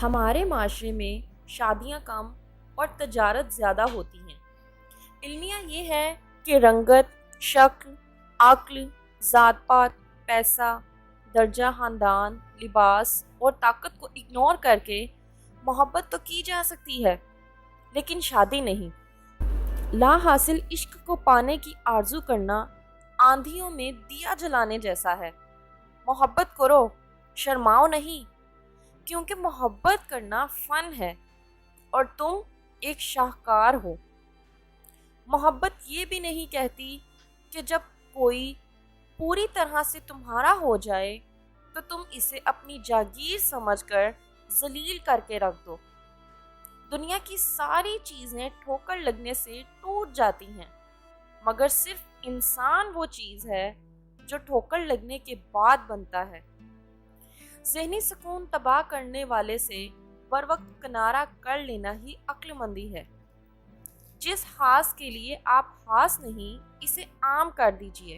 ہمارے معاشرے میں شادیاں کم اور تجارت زیادہ ہوتی ہیں۔ المیہ یہ ہے کہ رنگت، شکل، عقل، ذات پات، پیسہ، درجہ خاندان، لباس اور طاقت کو اگنور کر کے محبت تو کی جا سکتی ہے، لیکن شادی نہیں۔ لا حاصل عشق کو پانے کی آرزو کرنا آندھیوں میں دیا جلانے جیسا ہے۔ محبت کرو، شرماؤ نہیں، کیونکہ محبت کرنا فن ہے اور تم ایک شاہکار ہو۔ محبت یہ بھی نہیں کہتی کہ جب کوئی پوری طرح سے تمہارا ہو جائے تو تم اسے اپنی جاگیر سمجھ کر ذلیل کر کے رکھ دو۔ دنیا کی ساری چیزیں ٹھوکر لگنے سے ٹوٹ جاتی ہیں، مگر صرف انسان وہ چیز ہے جو ٹھوکر لگنے کے بعد بنتا ہے۔ ذہنی سکون تباہ کرنے والے سے بر وقت کنارہ کر لینا ہی عقل مندی ہے۔ جس خاص کے لیے آپ خاص نہیں، اسے عام کر دیجئے۔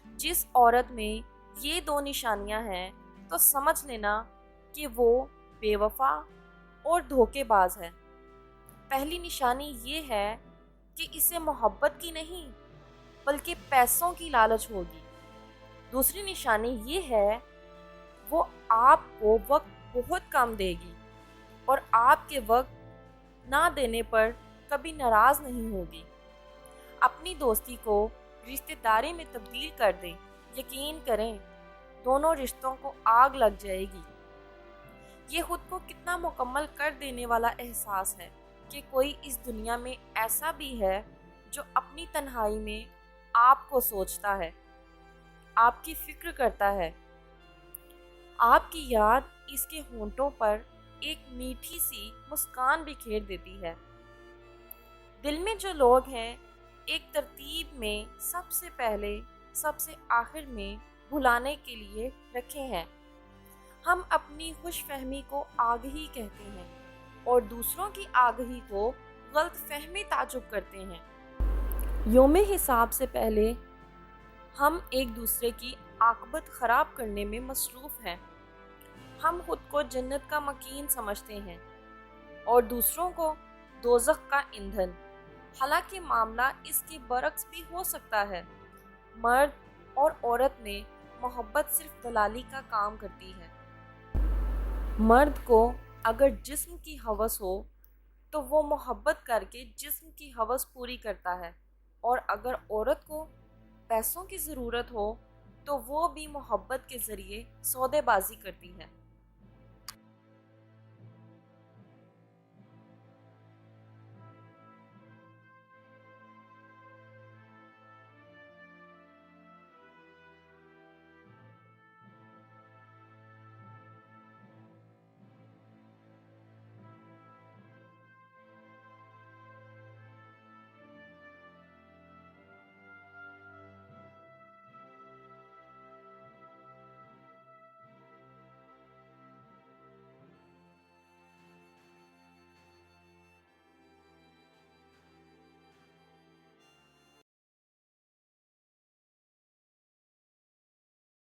جس عورت میں یہ دو نشانیاں ہیں تو سمجھ لینا کہ وہ بے وفا اور دھوکے باز ہے۔ پہلی نشانی یہ ہے کہ اسے محبت کی نہیں بلکہ پیسوں کی لالچ ہوگی۔ دوسری نشانی یہ ہے وہ آپ کو وقت بہت کم دے گی اور آپ کے وقت نہ دینے پر کبھی ناراض نہیں ہوگی۔ اپنی دوستی کو رشتہ داری میں تبدیل کر دیں، یقین کریں دونوں رشتوں کو آگ لگ جائے گی۔ یہ خود کو کتنا مکمل کر دینے والا احساس ہے کہ کوئی اس دنیا میں ایسا بھی ہے جو اپنی تنہائی میں آپ کو سوچتا ہے، آپ کی فکر کرتا ہے۔ آپ کی یاد اس کے ہونٹوں پر ایک میٹھی سی مسکان بکھیر دیتی ہے۔ دل میں جو لوگ ہیں ایک ترتیب میں سب سے پہلے سب سے آخر میں بھلانے کے لیے رکھے ہیں۔ ہم اپنی خوش فہمی کو آگہی کہتے ہیں اور دوسروں کی آگہی کو غلط فہمی تعجب کرتے ہیں۔ یوم حساب سے پہلے ہم ایک دوسرے کی عاقبت خراب کرنے میں مصروف ہیں۔ ہم خود کو جنت کا مکین سمجھتے ہیں اور دوسروں کو دوزخ کا ایندھن، حالانکہ معاملہ اس کے برعکس بھی ہو سکتا ہے۔ مرد اور عورت میں محبت صرف دلالی کا کام کرتی ہے۔ مرد کو اگر جسم کی ہوس ہو تو وہ محبت کر کے جسم کی ہوس پوری کرتا ہے، اور اگر عورت کو پیسوں کی ضرورت ہو تو وہ بھی محبت کے ذریعے سودے بازی کرتی ہے۔